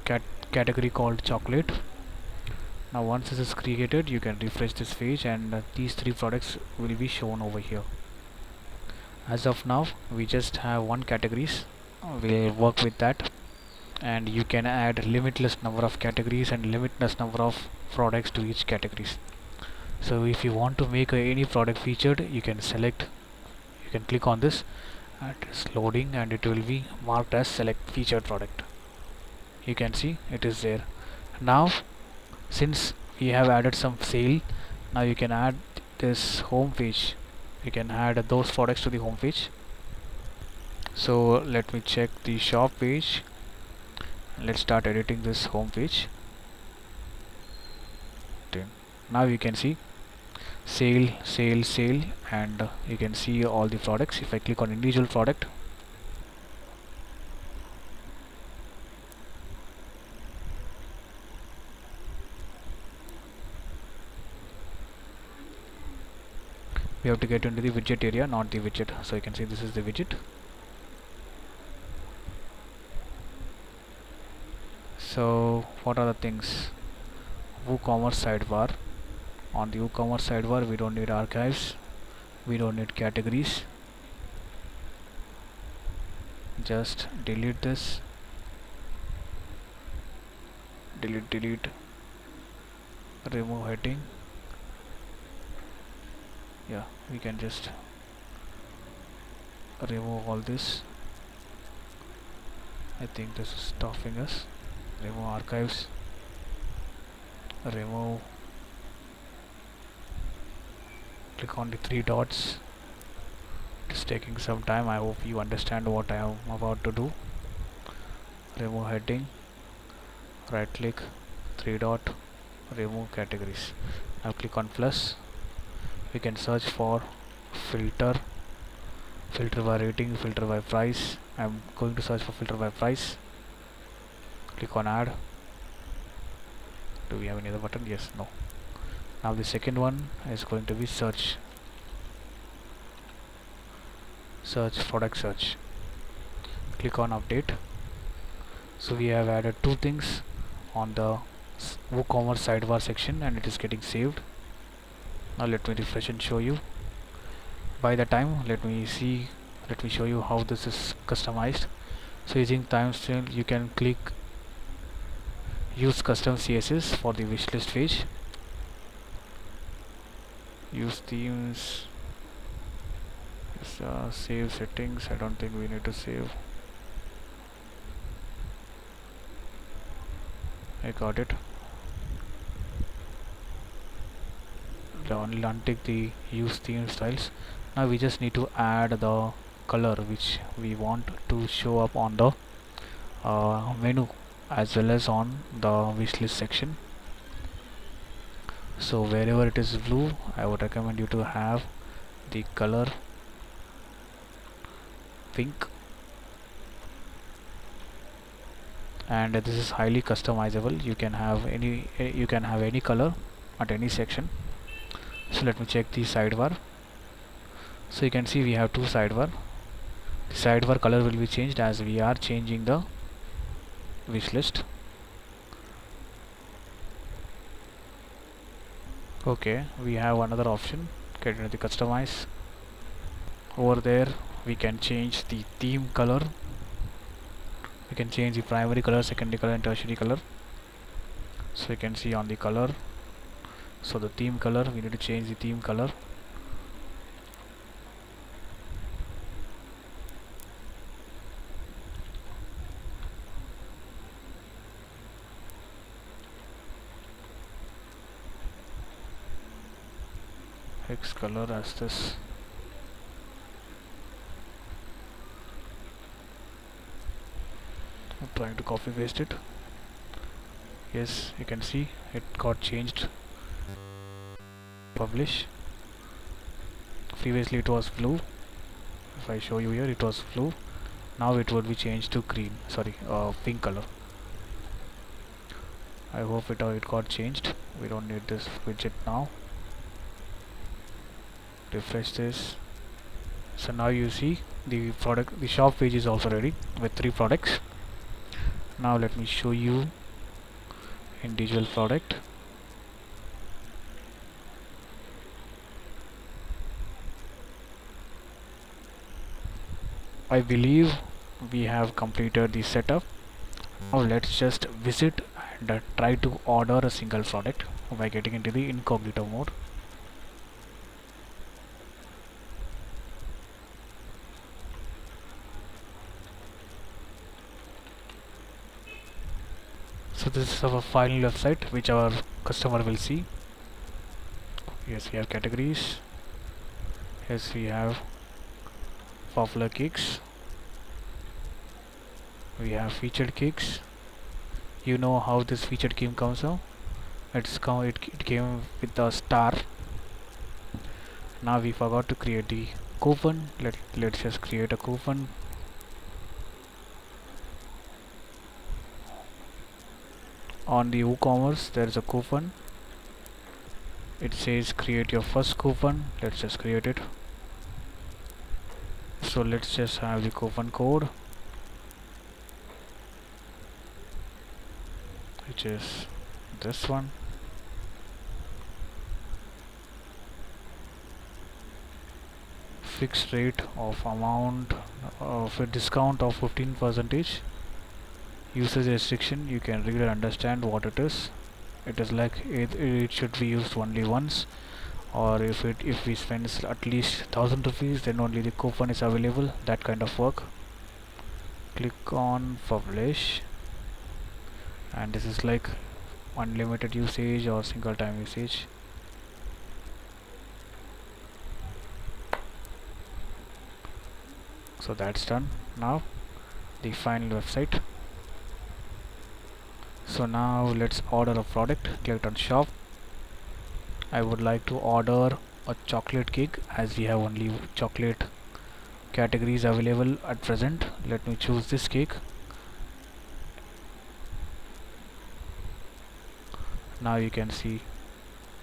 category called chocolate. Now once this is created, you can refresh this page and these three products will be shown over here. As of now we just have one categories. We'll work with that, and you can add limitless number of categories and limitless number of products to each categories. So if you want to make any product featured, you can click on this, and it's loading and it will be marked as select featured product. You can see it is there. Now since we have added some sale, now you can add this home page. You can add those products to the home page. So let me check the shop page. Let's start editing this home page. Now you can see sale, sale, sale, and you can see all the products. If I click on individual product, we have to get into the widget area, not the widget. So you can see this is the widget. So what are the things? WooCommerce sidebar. On the WooCommerce sidebar, we don't need archives, we don't need categories. Just delete this, delete, remove heading. Yeah, we can just remove all this. I think this is stopping us. Remove archives, remove, click on the three dots. It's taking some time. I hope you understand what I am about to do. Remove heading, right click, three dot, remove categories. Now click on plus. We can search for filter by rating, filter by price. I'm going to search for filter by price. Click on add. Do we have any other button? Yes, no. Now the second one is going to be search product search. Click on update. So we have added two things on the WooCommerce sidebar section, and it is getting saved. Now let me refresh and show you. By the time, let me show you how this is customized. So using timestamp, you can click use custom CSS for the wishlist page. Use themes. Save settings. I don't think we need to save. I got it. Only untick the use theme styles. Now we just need to add the color which we want to show up on the menu as well as on the wishlist section. So wherever it is blue, I would recommend you to have the color pink, and this is highly customizable. You can have any color at any section. So let me check the sidebar. So you can see we have two sidebar. The sidebar color will be changed as we are changing the wish list. Okay, we have another option. Get into the customize. Over there we can change the theme color. We can change the primary color, secondary color, and tertiary color. So you can see on the color. So the theme color, we need to change the theme color. X color as this. I'm trying to copy paste it. Yes, you can see it got changed. Publish. Previously it was blue. If I show you here, it was blue. Now it would be changed to green. Sorry, pink color. I hope it got changed. We don't need this widget now. Refresh this. So now you see the shop page is also ready with 3 products. Now let me show you individual product. I believe we have completed the setup. Now let's just visit and try to order a single product by getting into the incognito mode. So this is our final website which our customer will see. Yes, we have categories. Yes, we have popular cakes. We have featured cakes. You know how this featured cake comes out? It came with a star. Now we forgot to create the coupon. Let's just create a coupon. On the WooCommerce there is a coupon. It says create your first coupon. Let's just create it. So let's just have the coupon code, which is this one. Fixed rate of amount of a discount of 15%. Usage restriction, you can read and understand what it is. It is like it should be used only once, or if we spend at least 1000 rupees, then only the coupon is available. That kind of work. Click on publish, and this is like unlimited usage or single time usage. So that's done. Now the final website. So now let's order a product. Click on shop. I would like to order a chocolate cake, as we have only chocolate categories available at present. Let me choose this cake. Now you can see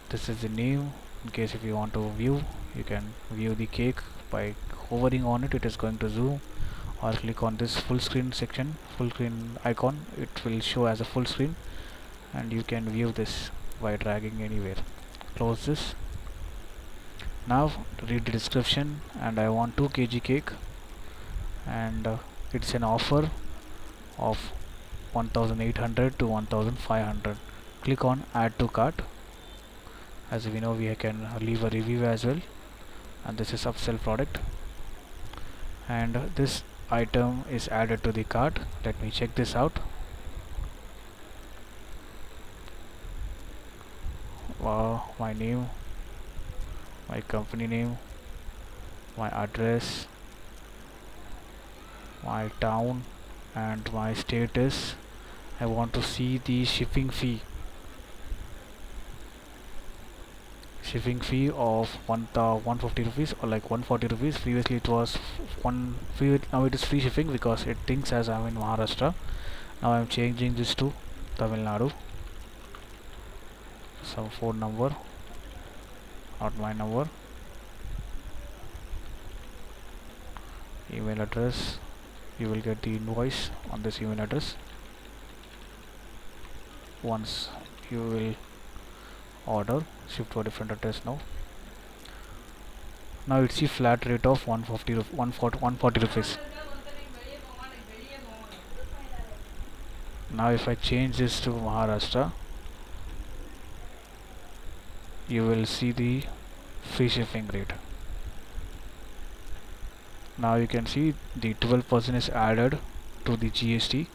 this is the name. In case if you want to view, you can view the cake by hovering on it. It is going to zoom, or click on this full screen section, full screen icon. It will show as a full screen, and you can view this by dragging anywhere. Close this. Now read the description, and I want 2 kg cake, and it's an offer of 1800 to 1500. Click on add to cart. As we know, we can leave a review as well, and this is upsell product, and this item is added to the cart. Let me check this out. Wow, my name, my company name, my address, my town, and my status. I want to see the shipping fee. Shipping fee of 150 rupees, or like 140 rupees. Previously it was now it is free shipping because it thinks as I'm in Maharashtra. Now I'm changing this to Tamil Nadu. Some phone number, not my number. Email address, you will get the invoice on this email address. Once you will order, shift to a different address now. Now it's the flat rate of 140 rupees. Now if I change this to Maharashtra, you will see the free shipping rate. Now you can see the 12% is added to the GST.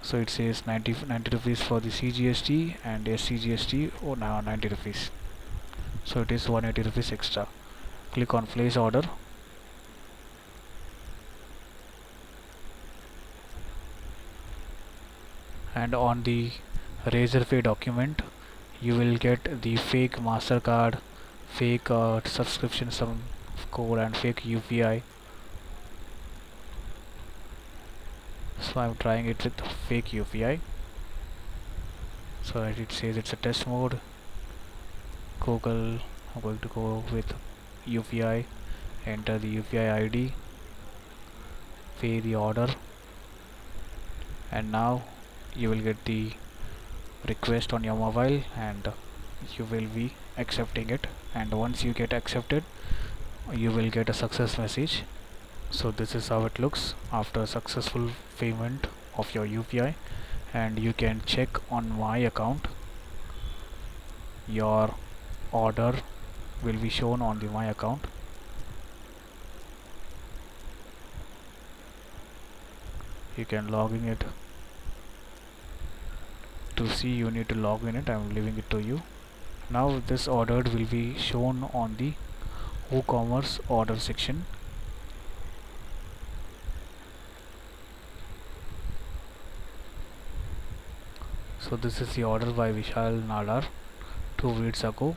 So it says 90 rupees for the CGST, and SCGST, oh, now 90 rupees. So it is 180 rupees extra. Click on place order. And on the Razorpay document, you will get the fake MasterCard, fake subscription some code, and fake UPI. So I'm trying it with fake UPI. So it says it's a test mode. Google, I'm going to go with UPI, enter the UPI ID, pay the order, and now you will get the request on your mobile, and you will be accepting it. And once you get accepted, you will get a success message. So this is how it looks after successful payment of your UPI, and you can check on my account. Your order will be shown on the my account. You can log in it. To see, you need to log in it. I'm leaving it to you. Now this order will be shown on the WooCommerce order section. So this is the order by Vishal Nadar 2 weeks ago,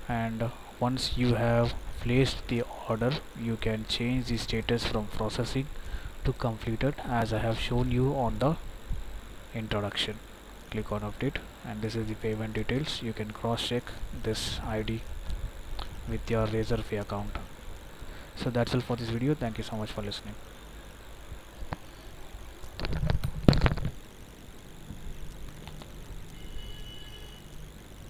and once you have placed the order, you can change the status from processing to completed, as I have shown you on the introduction. Click on update, and this is the payment details. You can cross check this ID with your Razorpay account. So that's all for this video. Thank you so much for listening.